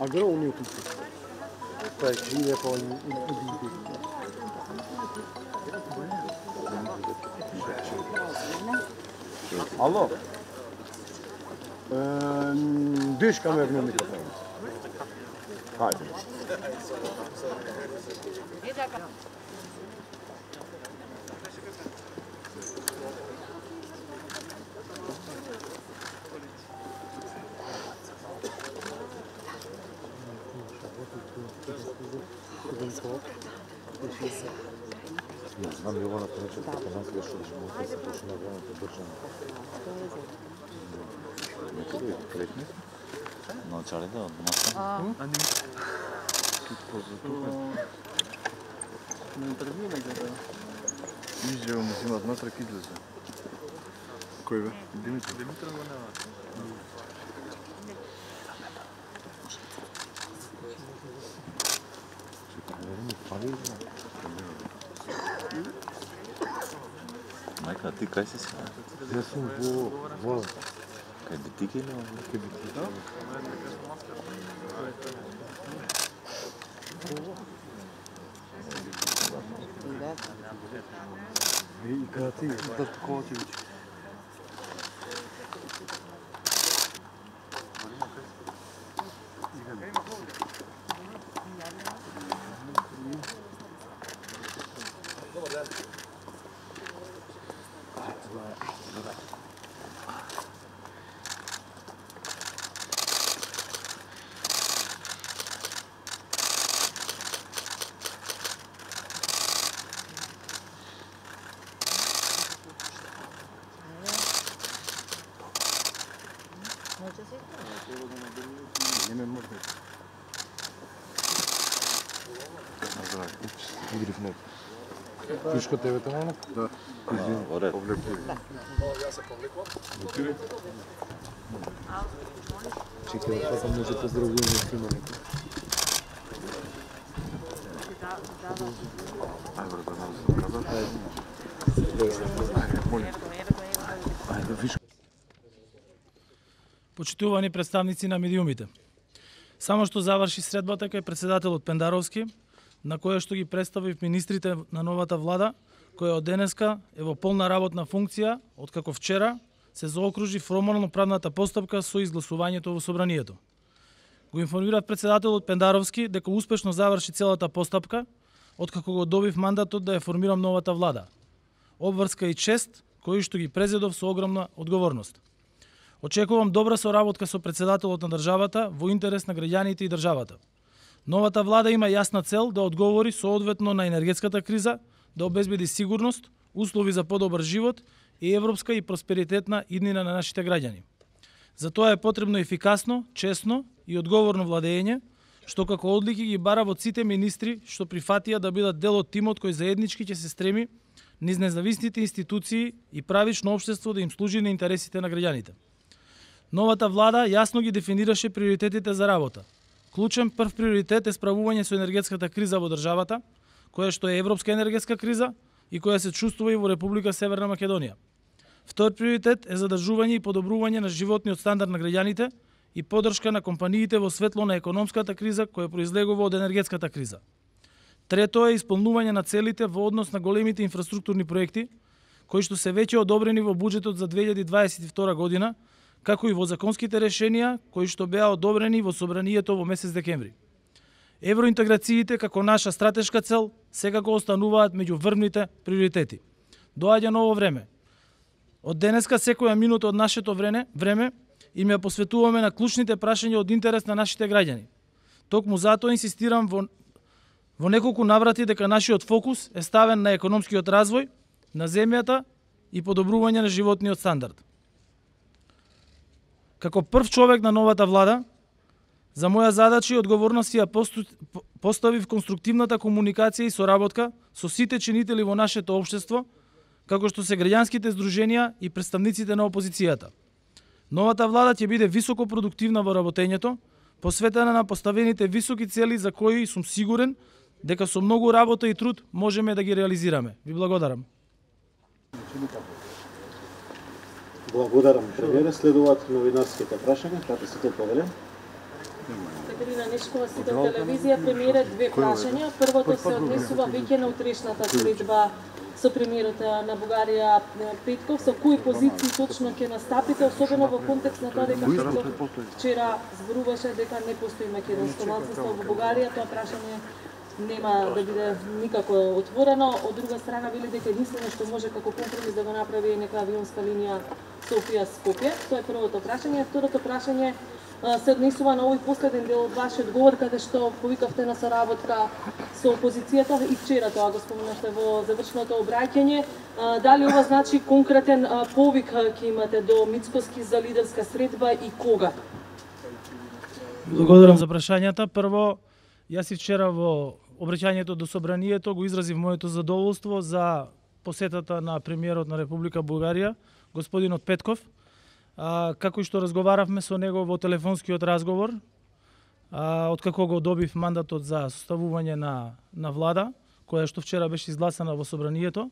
Агроунiju koja žive po ubiti. Alo. Diška me vnio mikrofon. Hajde. Ja znam Jovana Penića kako nas još da se počne na vreme podržano. Nekako je kretni? Naočare da od masta? A не. На интервью нагледа. Иже му взимат натрак излезе. Кој бе? Димитар. Димитар го нема. Майка, ти кај си сега? Јас сум во Кај битики или? Кај битики. И kada ti Kovačević. Не може. Здраве. Игри в нет. Пишко тебе тамано? Да. Оред. Јас се повлекувам. Чекай, да фатам може поздравување свима неко. Ајде да нам казам. Молим. Ајде виш. Почитувани представници на медиумите. Само што заврши средбата кај председателот Пендаровски, на која што ги представив министрите на новата влада, која од денеска е во полна работна функција, откако вчера се заокружи формално правната постапка со изгласувањето во собранието. Го информирав председателот Пендаровски дека успешно заврши целата постапка, откако го добив мандатот да ја формирам новата влада. Обврска и чест, кои што ги презедов со огромна одговорност. Очекувам добра соработка со председателот на државата во интерес на граѓаните и државата. Новата влада има јасна цел да одговори соодветно на енергетската криза, да обезбеди сигурност, услови за подобар живот и европска и просперитетна иднина на нашите граѓани. За тоа е потребно ефикасно, честно и одговорно владење, што како одлики ги бара во сите министри што прифатија да бидат дел од тимот кој заеднички ќе се стреми низ независните институции и правично општество да им служи на интересите на граѓаните. Новата влада јасно ги дефинираше приоритетите за работа. Клучен прв приоритет е справување со енергетската криза во државата, која што е европска енергетска криза и која се чувствува и во Република Северна Македонија. Втор приоритет е задржување и подобрување на животниот стандард на граѓаните и поддршка на компаниите во светло на економската криза која произлегува од енергетската криза. Трето е исполнување на целите во однос на големите инфраструктурни проекти, кои што се веќе одобрени во буџетот за 2022 година, како и во законските решенија кои што беа одобрени во собранието во месец декември. Евроинтеграциите како наша стратешка цел секако остануваат меѓу врвните приоритети. Доаѓа ново време. Од денеска секоја минута од нашето време им ја посветуваме на клучните прашања од интерес на нашите граѓани. Токму затоа инсистирам во неколку наврати дека нашиот фокус е ставен на економскиот развој на земјата и подобрување на животниот стандард. Како прв човек на новата влада, за моја задача и одговорност ја поставив конструктивната комуникација и соработка со сите чинители во нашето општество, како што се граѓанските здруженија и представниците на опозицијата. Новата влада ќе биде високо продуктивна во работењето, посветена на поставените високи цели за кои сум сигурен дека со многу работа и труд можеме да ги реализираме. Ви благодарам. Благодарам, премиере. Следуваат новинарските прашања. Прати се те повеле. Катерина Нешкова, Сител телевизија, премиерот две прашања. Првото се однесува веќе на утрешната средба со премиерот на Бугарија Петков. Со кои позиции точно ќе настапите, особено во контекст на тоа дека Петков вчера зборуваше дека не постои македонско малцинство во Бугарија, тоа прашање нема да биде никако отворено. Од друга страна вели дека единствено што може како компромис да го направи е нека авионска линија Софија-Скопје. Тоа е првото прашање. Второто прашање се однесува на овој последен дел од вашиот говор, каде што повикавте на соработка со опозицијата и вчера тоа го споменавте во завршното обраќање. Дали ова значи конкретен повик ќе имате до Мицкоски за лидерска средба и кога? Благодарам за прашањата. Прво, јас и вчера во обраќањето до собранието го изразив моето задоволство за посетата на премиерот на Република Бугарија, господинот Петков. Како и што разговаравме со него во телефонскиот разговор, откако го добив мандатот за составување на влада, која што вчера беше изгласана во собранието.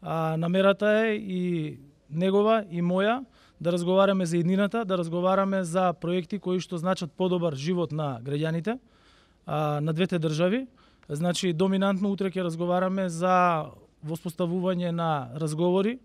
Намерата е и негова и моја да разговараме за еднината, да разговараме за проекти кои што значат подобар живот на граѓаните на двете држави. Значи, доминантно утре ќе разговараме за воспоставување на разговори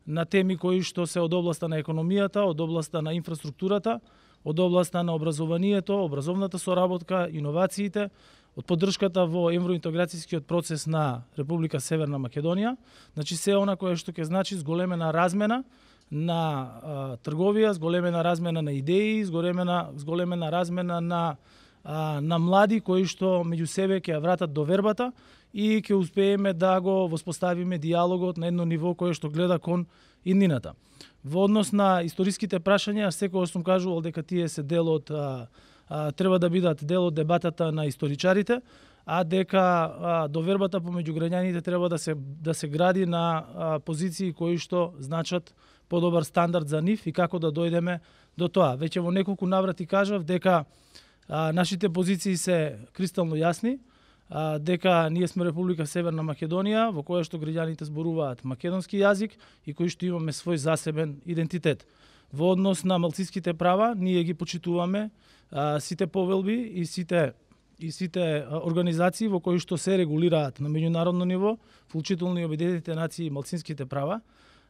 на теми кои што се од областа на економијата, од областа на инфраструктурата, од областа на образованието, образовната соработка, иновациите, од поддршката во евроинтеграцијскиот процес на Република Северна Македонија. Значи, се она кое што ќе значи зголемена размена на трговија, зголемена размена на идеи, зголемена размена на млади кои што меѓу себе ќе ја вратат до вербата и ќе успееме да го воспоставиме диалогот на едно ниво кое што гледа кон иднината. Во однос на историските прашања, секогаш сум кажувал дека тие се дел од треба да бидат дел од дебатата на историчарите, а дека довербата помеѓу граѓаните треба да се гради на позиции кои што значат подобар стандард за нив и како да дојдеме до тоа. Веќе во неколку наврати кажав дека нашите позиции се кристално јасни, дека ние сме Република Северна Македонија, во која што граѓаните зборуваат македонски јазик и кои што имаме свој засебен идентитет. Во однос на малцинските права, ние ги почитуваме сите повелби и сите организации во кои што се регулираат на меѓународно ниво, вклучително и Обединетите нации и малцинските права.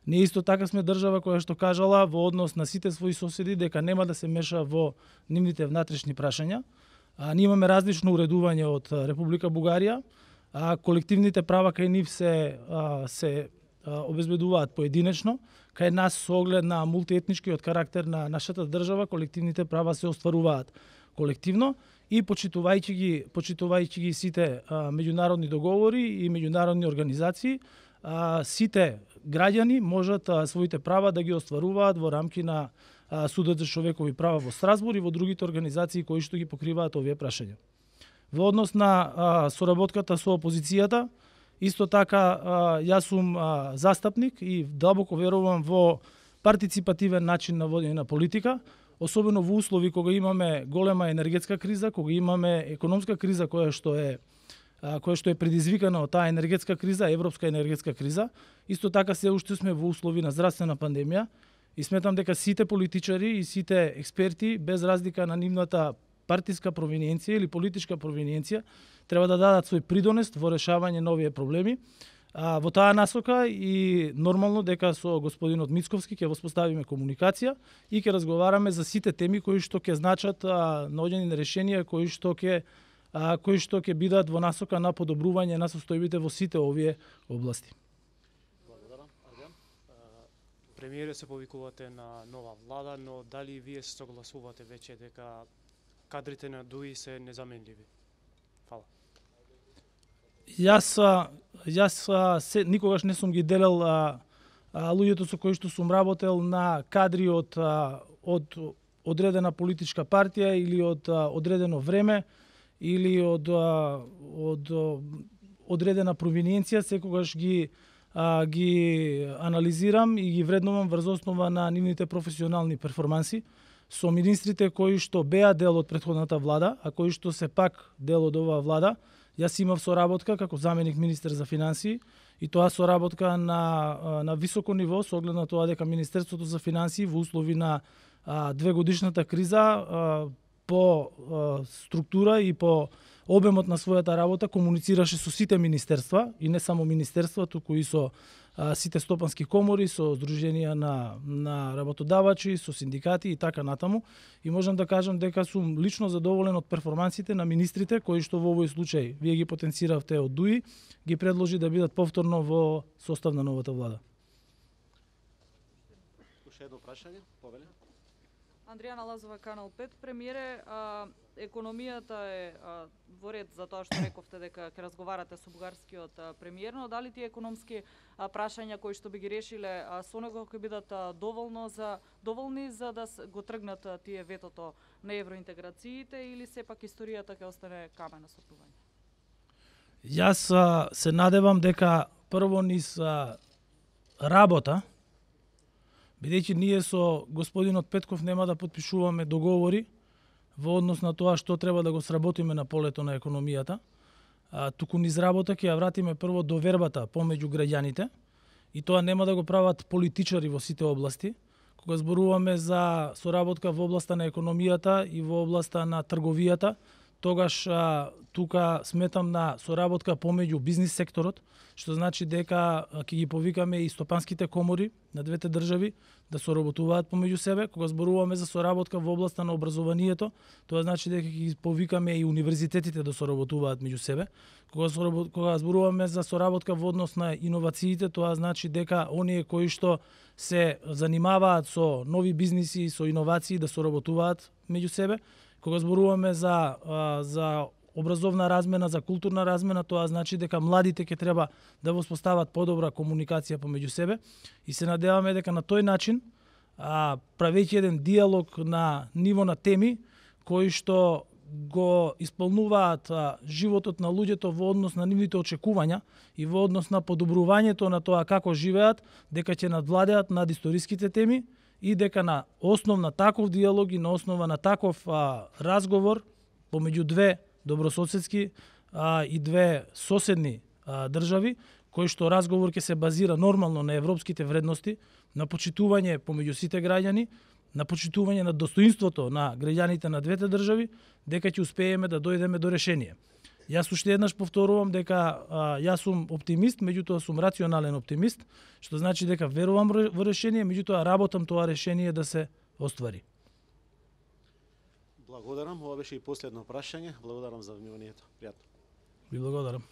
Ние исто така сме држава која што кажала во однос на сите своји соседи дека нема да се меша во нивните внатрешни прашања. Ние имаме различно уредување од Република Бугарија, колективните права кај нив се обезбедуваат поединечно, кај нас со оглед на мултиетничкиот карактер на нашата држава, колективните права се остваруваат колективно и почитувајќи ги сите меѓународни договори и меѓународни организации, сите граѓани можат своите права да ги остваруваат во рамки на Судот за човекови права во Страсбург и во другите организации кои што ги покриваат овие прашања. Во однос на соработката со опозицијата, исто така јас сум застапник и длабоко верувам во партиципативен начин на водење на политика, особено во услови кога имаме голема енергетска криза, кога имаме економска криза која што е предизвикана од таа енергетска криза, европска енергетска криза. Исто така се уште сме во услови на здравствена пандемија и сметам дека сите политичари и сите експерти, без разлика на нивната партиска провиненција или политичка провиненција, треба да дадат свој придонес во решавање на овие проблеми. Во таа насока и нормално дека со господинот Мицковски ќе воспоставиме комуникација и ќе разговараме за сите теми кои што ќе значат наоѓање на решенија кои што ќе бидат во насока на подобрување на состојбите во сите овие области. Благодарам. Премиерот се повикувате на нова влада, но дали вие се согласувате веќе дека кадрите на ДУИ се незаменливи? Фала. Јас никогаш не сум ги делел луѓето со кои што сум работел на кадри од одредена политичка партија или од одредено време или од одредена провиненција, секогаш ги анализирам и ги вреднувам врз основа на нивните професионални перформанси. Со министрите кои што беа дел од претходната влада, а кои што се пак дел од оваа влада, јас имав соработка како заменик министер за финансии и тоа соработка на високо ниво со оглед на тоа дека Министерството за финансии во услови на двегодишната криза по структура и по обемот на својата работа комуницираше со сите министерства и не само министерства, туку и со сите стопански комори, со здруженија на работодавачи, со синдикати и така натаму. И можам да кажам дека сум лично задоволен од перформансите на министрите, кои што во овој случај вие ги потенциравте од ДУИ, ги предложи да бидат повторно во состав на новата влада. Уште едно прашање, повеле. Андријана Лазова, Канал 5. Премиере, економијата е во ред за тоа што рековте дека ќе разговарате со бугарскиот премиер, но дали тие економски прашања кои што би ги решиле со него ќе бидат доволни за да го тргнат тие ветото на евроинтеграциите или сепак историјата ќе остане камен на сопнување? Јас се надевам дека прво низ работа, бидејќи ние со господинот Петков нема да потпишуваме договори во однос на тоа што треба да го сработиме на полето на економијата, туку низ работа ќе ја вратиме прво довербата помеѓу граѓаните и тоа нема да го прават политичари во сите области. Кога зборуваме за соработка во областа на економијата и во областа на трговијата, тогаш тука сметам на соработка помеѓу бизнис секторот, што значи дека ќе ги повикаме и стопанските комори на двете држави да соработуваат помеѓу себе. Кога зборуваме за соработка во областа на образованието, тоа значи дека ќе ги повикаме и универзитетите да соработуваат меѓу себе. Кога зборуваме за соработка во однос на иновациите, тоа значи дека оние кои што се занимаваат со нови бизниси и со иновации да соработуваат меѓу себе. Кога зборуваме за образовна размена, за културна размена, тоа значи дека младите ќе треба да воспостават подобра комуникација помеѓу себе и се надеваме дека на тој начин, правејќи еден диалог на ниво на теми кои што го исполнуваат животот на луѓето во однос на нивните очекувања и во однос на подобрувањето на тоа како живеат, дека ќе надвладеат над историските теми и дека на основ на таков диалог и на основа на таков разговор помеѓу две добрососедски и две соседни држави, кој што разговор ќе се базира нормално на европските вредности, на почитување помеѓу сите граѓани, на почитување на достоинството на граѓаните на двете држави, дека ќе успееме да дојдеме до решение. Јас уште еднаш повторувам дека јас сум оптимист, меѓутоа сум рационален оптимист, што значи дека верувам во решение, меѓутоа работам тоа решение да се оствари. Благодарам, ова беше и последно прашање. Благодарам за вниманието. Пријатно. Ви благодарам.